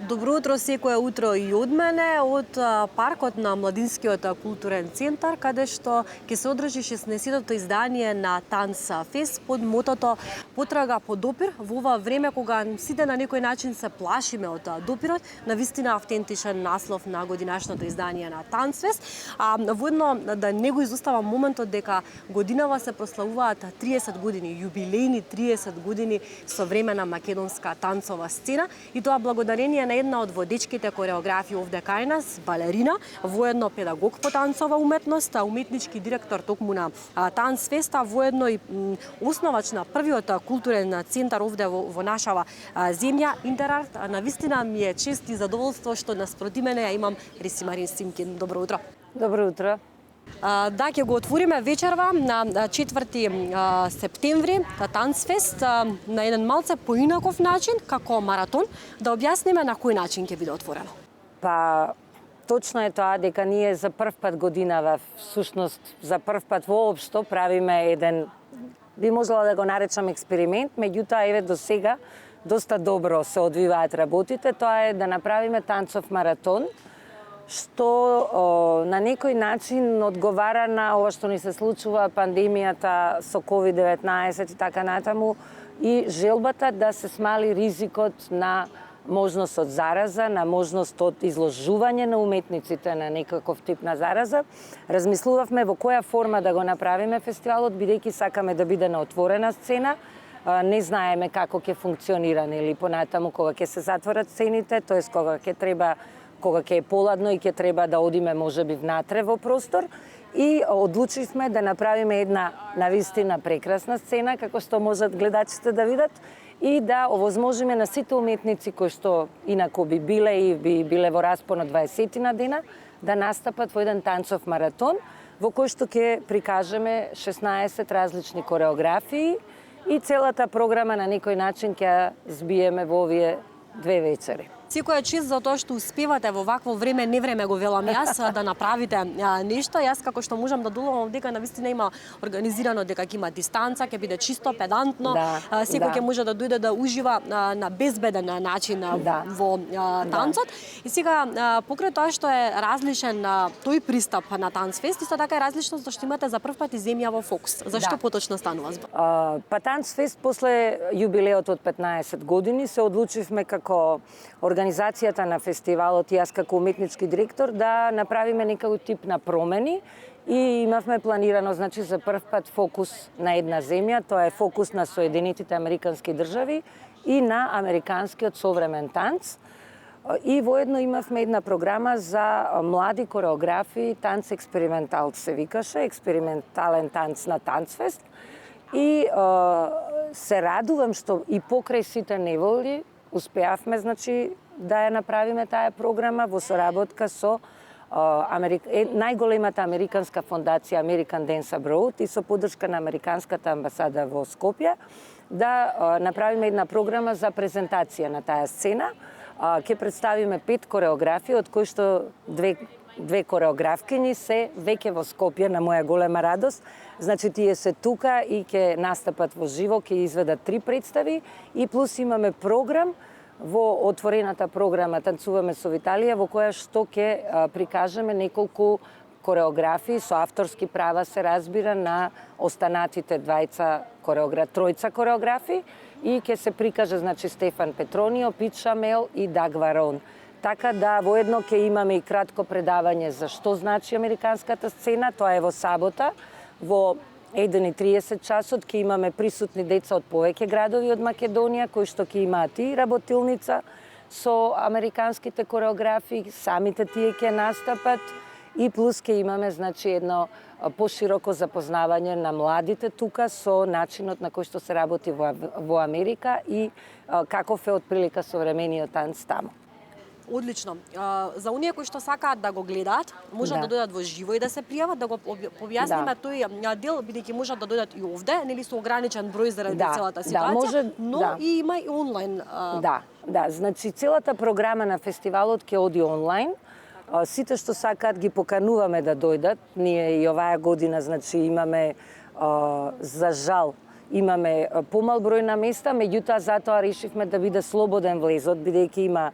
Добро утро секое утро и од мене, од паркот на Младинскиот културен центар, каде што ќе се одржи 16-тото издание на Танц Фест под мотото Потрага по допир во ова време кога сите на некој начин се плашиме од допирот, навистина автентичен наслов на годинашното издание на Танц Фест, а воедно да не го изоставам моментот дека годинава се прославуваат 30 години, јубилејни 30 години современа македонска танцова сцена и тоа благодарение на една од водечките кореографи овде кај нас, балерина, воедно педагог по танцова уметност, уметнички директор токму на Танц Феста, воедно и основач на првиот културен центар овде во нашава земја, Интерарт. Навистина ми е чест и задоволство што наспроти мене ја имам Ресимарин Симкин. Добро утро. Добро утро. Да, ќе го отвориме вечерва на 4 септември Танц Фест на еден малце поинаков начин, како маратон. Да објасниме на кој начин ќе биде отворено. Па, точно е тоа дека ние за прв пат годинава, всушност за прв пат воопшто правиме еден, би можела да го наречам експеримент, меѓутоа еве до сега доста добро се одвиваат работите, тоа е да направиме танцов маратон, што на некој начин одговара на ова што ни се случува, пандемијата со COVID-19 и така натаму, и желбата да се смали ризикот на можност од зараза, на можност од изложување на уметниците на некаков тип на зараза. Размислувавме во која форма да го направиме фестивалот, бидејќи сакаме да биде на отворена сцена. Не знаеме како ќе функционира, или понатаму кога ќе се затворат сцените, тоест кога ќе е поладно и ќе треба да одиме можеби внатре во простор, и одлучивме да направиме една навистина прекрасна сцена, како што можат гледачите да видат, и да овозможиме на сите уметници кои што инаку би биле и би биле во распон од 20 на дена, да настапат во еден танцов маратон, во кој што ќе прикажеме 16 различни кореографии и целата програма на некој начин ќе збиеме во овие 2 вечери. Секоја чест за тоа што успевате во вакво време, невреме го велам јас, да направите нешто. Јас како што можам да доловам дека навистина има организирано дека ќе има дистанца, ќе биде чисто педантно, секој ќе може да дојде да ужива на безбеден начин во танцот. И сега покрај тоа што е различен тој пристап на Танц Фест, исто така е различно зашто имате за прв пат и земја во фокус. Зашто поточно станува збор? Па Танц Фест после јубилеот од 15 години се одлучивме како организацијата на фестивалот и јас како уметнички директор да направиме некој тип на промени и имавме планирано, значи, за прв пат фокус на една земја, тоа е фокус на Соединетите Американски држави и на американскиот современ танц. И воедно имавме една програма за млади кореографи, танц експериментал се викаше, експериментален танц на Танц Фест. И се радувам што и покрај сите неволји успеавме, значи, да ја направиме таа програма во соработка со најголемата американска фондација American Dance Abroad и со поддршка на Американската амбасада во Скопје, да направиме една програма за презентација на таа сцена. Ќе представиме 5 кореографии, од кои што две кореографкини се веќе во Скопје, на моја голема радост. Значи, тие се тука и ќе настапат во живо, ќе изведат 3 представи и плюс имаме програм во отворената програма Танцуваме со Виталија, во која што ќе прикажеме неколку кореографии со авторски права, се разбира, на останатите тројца кореографии, и ќе се прикаже, значи, Стефан Петронио, Пит Шамел и Даг Варон. Така да воедно ќе имаме и кратко предавање за што значи американската сцена, тоа е во сабота, во 1:30 часот ќе имаме присутни деца од повеќе градови од Македонија, кои што ќе имаат и работилница со американските кореографии, самите тие ќе настапат, и плюс ќе имаме, значи, едно пошироко запознавање на младите тука со начинот на кој што се работи во Америка и каков е отприлика современиот танц таму. Одлично. За оние кои што сакаат да го гледаат, можат да дојдат во живо и да се пријават, да го објасниме тој дел, бидејќи можат да дојдат и овде, нели со ограничен број заради целата ситуација, но и има и онлайн. Да, значи целата програма на фестивалот ќе оди онлайн. Сите што сакаат ги покануваме да дојдат. Ние и оваа година, значи, имаме за жал имаме помал број на места, меѓутоа затоа решивме да биде слободен влезот, бидејќи има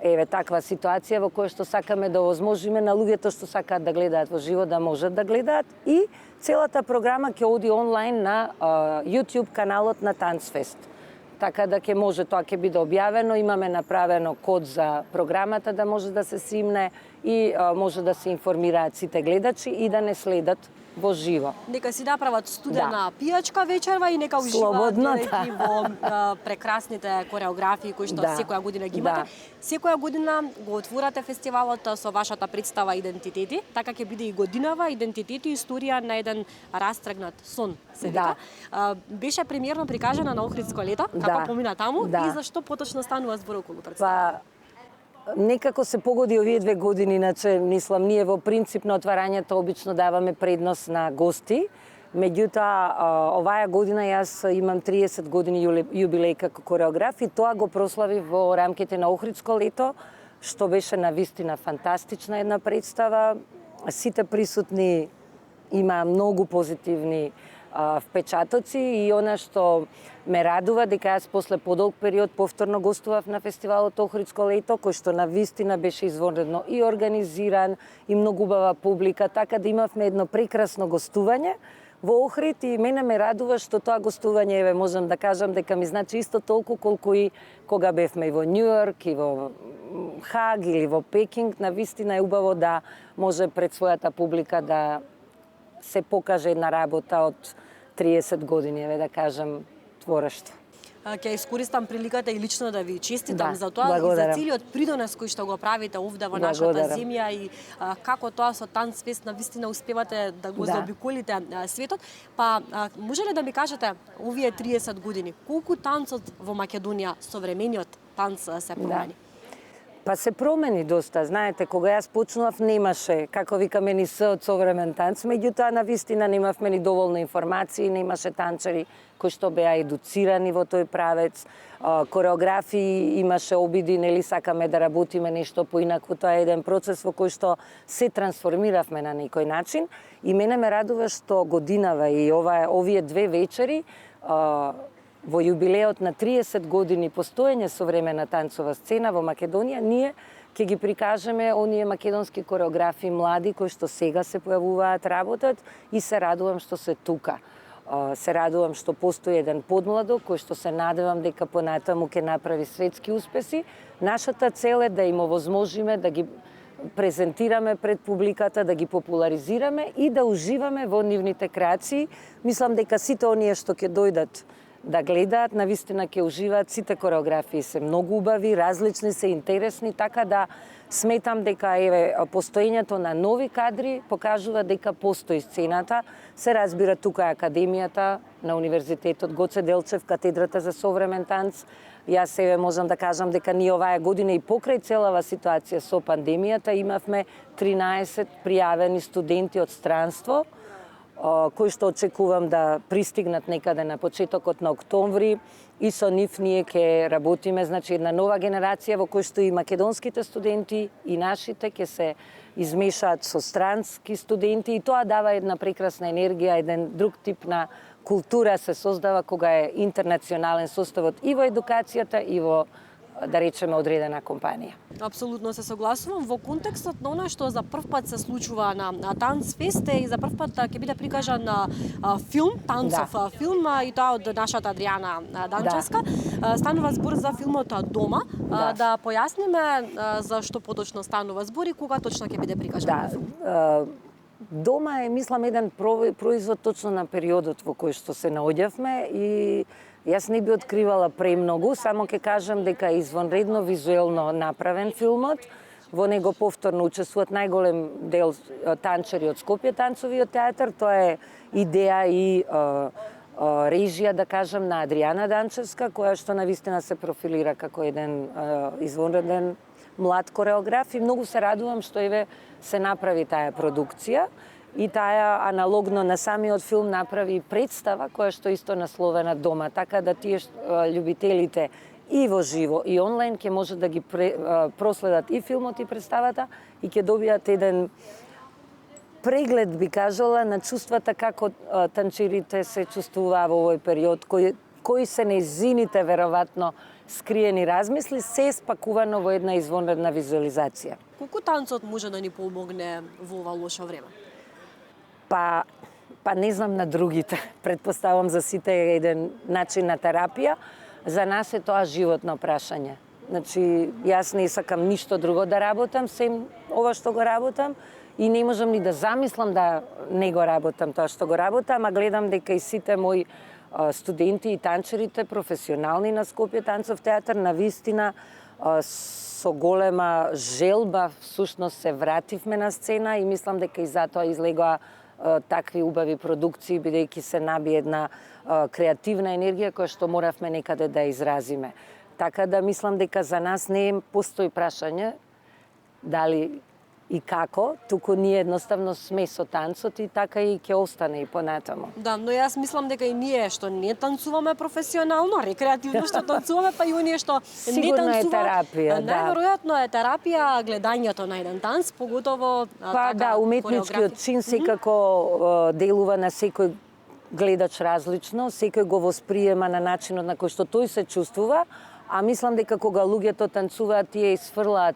еве таква ситуација во која што сакаме да овозможиме на луѓето што сакаат да гледаат во живо да можат да гледаат и целата програма ќе оди онлайн на YouTube каналот на Танцфест. Така да ќе може, тоа ќе биде објавено, имаме направено код за програмата да може да се симне и може да се информираат сите гледачи и да не следат во живо. Нека си направат студена пијачка вечерва и нека уживаат Слободно, директни во прекрасните кореографии кои што секоја година ги имате. Секоја година го отворате фестивалот со вашата представа Идентитети, така ќе биде и годинава Идентитети, историја на еден растргнат сон. Се вика. Беше премиерно прикажана на Охридско лето, како помина таму и зашто поточно станува збор околу представа? Некако се погоди овие 2 години, иначе мислам ние во принцип на отварањето обично даваме предност на гости. Меѓутоа, оваа година јас имам 30 години јубилеј како кореограф и тоа го прославив во рамките на Охридско лето, што беше навистина фантастична една представа. Сите присутни имаа многу позитивни впечатоци и она што ме радува дека јас после подолг период повторно гостував на фестивалот Охридско лето, кој што навистина беше извонредно и организиран и многу убава публика, така да имавме едно прекрасно гостување во Охрид и мене ме радува што тоа гостување, еве можам да кажам дека ми значи исто толку колку и кога бевме и во Њујорк и во Хаг или во Пекинг, навистина е убаво да може пред својата публика да се покаже една работа од 30 години, еве да кажам, творештво. Ќе искористам приликата и лично да ви честитам за тоа и за целиот придонес кој што го правите овде во нашата земја и како тоа со Танцфест навистина успевате да го заобиколите светот. Па може ли да ми кажете овие 30 години колку танцот во Македонија, современиот танц се промени? Па се промени доста. Знаете, кога јас почнував немаше, како викаме, ни од современ танц, меѓутоа навистина немавме ни доволно информации, немаше танчари кои што беа едуцирани во тој правец, кореографии имаше обиди, нели сакаме да работиме нешто поинаку, тоа е еден процес во кој што се трансформиравме на некој начин и мене ме радува што годинава и овие 2 вечери во јубилеот на 30 години постоење современа танцова сцена во Македонија, ние ќе ги прикажеме оние македонски кореографи млади кои што сега се појавуваат, работат и се радувам што се тука. Се радувам што постои еден подмладок кој што се надевам дека понатаму ќе направи светски успеси. Нашата цел е да им овозможиме да ги презентираме пред публиката, да ги популаризираме и да уживаме во нивните креации. Мислам дека сите оние што ќе дојдат да гледаат, навистина ќе уживаат, сите кореографии се многу убави, различни се, интересни, така да сметам дека еве постоењето на нови кадри покажува дека постои сцената. Се разбира тука е академијата на Универзитетот Гоце Делчев, катедрата за современ танц. Јас еве можам да кажам дека ние оваа година и покрај целава ситуација со пандемијата имавме 13 пријавени студенти од странство, кои што очекувам да пристигнат некаде на почетокот на октомври и со нив ние ќе работиме, значи една нова генерација во кој што и македонските студенти и нашите ќе се измешаат со странски студенти и тоа дава една прекрасна енергија, еден друг тип на култура се создава кога е интернационален составот и во едукацијата и во, да речеме, одредена компанија. Апсолутно се согласувам. Во контекстот на она што за прв пат се случува на Танцфест и за прв пат ќе биде прикажан филм, танцов филм и тоа од нашата Адријана Данчевска. Станува збор за филмот Дома. Да појасниме за што поточно станува збор и кога точно ќе биде прикажан филм. Дома е, мислам, еден производ точно на периодот во кој што се наоѓавме и јас не би откривала премногу, само ќе кажам дека е извонредно визуелно направен филмот. Во него повторно учествуваат најголем дел танчари од Скопје танцовиот театар. Тоа е идеја и режија, да кажам, на Адријана Данчевска, која што навистина се профилира како еден извонреден млад кореограф и многу се радувам што еве се направи таа продукција и таа аналогно на самиот филм направи представа која што исто насловена Дома, така да тие љубителите и во живо и онлайн ќе може да ги проследат и филмот и представата и ќе добијат еден преглед, би кажала, на чувствата како танчерите се чувствуваа во овој период, кои се нејзините веројатно скриени размисли, се спакувано во една извонредна визуализација. Колку танцот може да ни помогне во ова лошо време? Па не знам на другите. Предпоставам за сите е еден начин на терапија. За нас е тоа животно прашање. Значи, јас не сакам ништо друго да работам, сем ова што го работам, и не можам ни да замислам да не го работам тоа што го работам, а гледам дека и сите мои студенти и танчерите, професионални на Скопје танцов театар, на вистина со голема желба всушност се вративме на сцена и мислам дека и затоа излегоа такви убави продукции, бидејќи се наби една креативна енергија која што моравме некаде да изразиме. Така да мислам дека за нас не постои прашање дали и како, туку ние едноставно сме со танцот и така и ќе остане и понатаму. Да, но јас мислам дека и ние што не танцуваме професионално, рекреативно што танцуваме, па и оние што не Сигурно е танцуваат. терапија, да. Најверојатно е терапија гледањето на еден танц, поготово Па да, уметничкиот чин секако делува на секој гледач различно, секој го восприема на начинот на кој што тој се чувствува, а мислам дека кога луѓето танцуваат, тие изфрлаат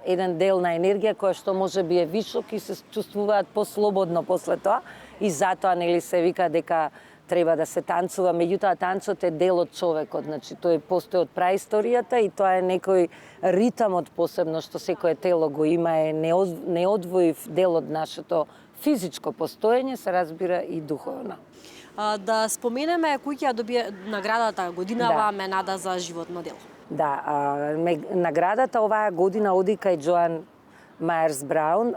еден дел на енергија која што може би е вишок и се чувствуваат послободно после тоа, и затоа нели се вика дека треба да се танцува, меѓутоа танцот е дел од човекот, значи тој постои од праисторијата и тоа е некој ритамот посебно што секое тело го има, е неодвоив дел од нашето физичко постоење, се разбира и духовно. Да споменеме кој ќе добие наградата годинава Менада за животно дело. Да, наградата оваа година оди кај Джоан Мајерс Браун,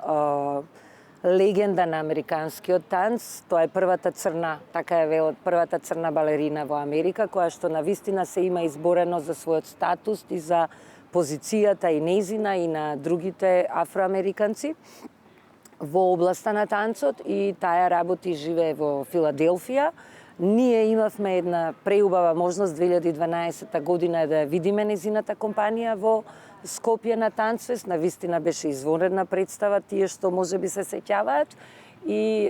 легенда на американскиот танц. Тоа е првата црна, така е велат, првата црна балерина во Америка, која што на вистина се има изборено за својот статус и за позицијата и незина и на другите афроамериканци во областа на танцот, и таа работи и живее во Филаделфија. Ние имавме една преубава можност 2012 година да видиме незината компанија во Скопје на Танцфест. Навистина беше извонредна представа, тие што можеби се сеќаваат, и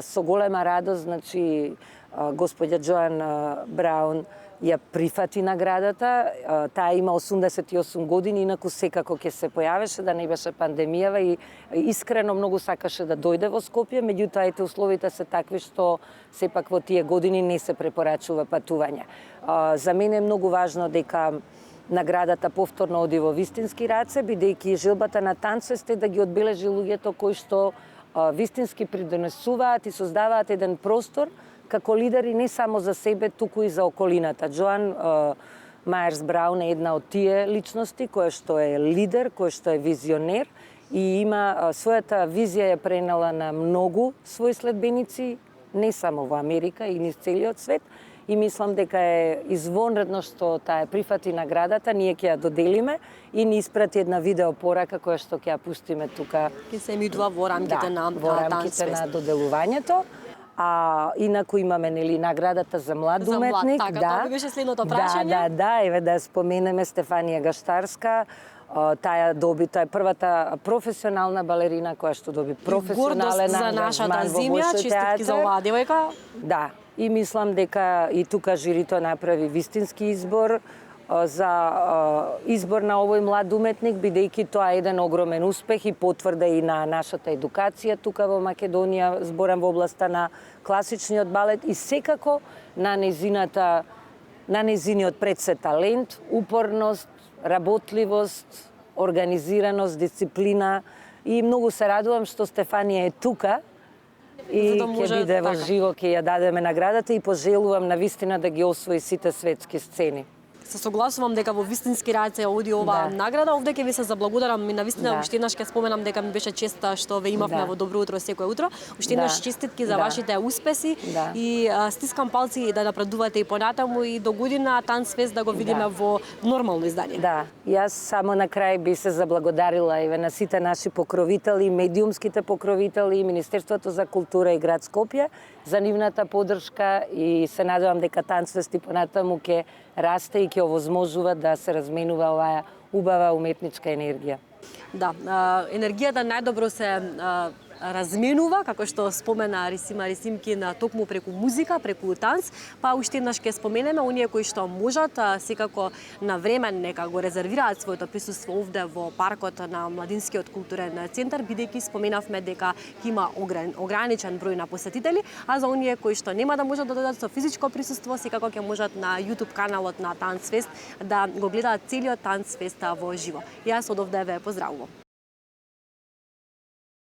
со голема радост, значи, господја Джоан Браун ја прифати наградата. Таа има 88 години, инаку секако ќе се појавеше да не беше пандемијава, и искрено многу сакаше да дојде во Скопје, меѓутоа ете условите се такви што сепак во тие години не се препорачува патување. За мене е многу важно дека наградата повторно оди во вистински раце, бидејќи желбата на Танцфест е да ги одбележи луѓето кои што вистински придонесуваат и создаваат еден простор како лидери не само за себе, туку и за околината. Джоан Мајерс Браун е една од тие личности која што е лидер, која што е визионер и има својата визија ја пренела на многу своји следбеници, не само во Америка и низ целиот свет. И мислам дека е извонредно што таа прифати наградата, ние ќе ја доделиме и ни испрати една видео порака која што ќе ја пустиме тука. Ќе се емитува во рамките на рамките на доделувањето. Инаку имаме нели наградата за млад уметник, така, тоа беше следното прашање. Еве да споменеме Стефанија Гаштарска. Таа е првата професионална балерина која што доби професионален ангажман за нашата земја, честитки за оваа девојка. Да, и мислам дека и тука жирито направи вистински избор за избор на овој млад уметник, бидејќи тоа е еден огромен успех и потврда и на нашата едукација тука во Македонија, зборам во областа на класичниот балет, и секако на незиниот предсвет талент, упорност, работливост, организираност, дисциплина, и многу се радувам што Стефанија е тука и ќе биде во живо, ќе ја дадеме наградата, и пожелувам навистина да ги освои сите светски сцени. Се согласувам дека во вистински раце оди оваа награда. Овде ќе ви се заблагодарам и навистина уште еднаш ќе споменам дека ми беше чест што ве имавме во Добро утро секое утро. Уште еднаш честитки за вашите успеси и стискам палци да напредувате и понатаму, и до година Танцфест да го видиме во нормално издание. Да, јас само на крај би се заблагодарила еве на сите наши покровители, медиумските покровители, Министерството за култура и град Скопје за нивната подршка, и се надевам дека Танцфест и понатаму ќе расте и ќе овозможува да се разменува оваа убава уметничка енергија. Да, енергијата најдобро се разменува, како што спомена Рисима Рисимкин, токму преку музика, преку танц, па уште еднаш ќе споменеме оние кои што можат секако на време нека го резервираат своето присуство овде во паркот на Младинскиот културен центар, бидејќи споменавме дека ќе има ограничен број на посетители, а за оние кои што нема да можат да додадат со физичко присуство, секако ќе можат на YouTube каналот на Танцфест да го гледаат целиот Танцфест во живо. Јас од овде ве поздравувам.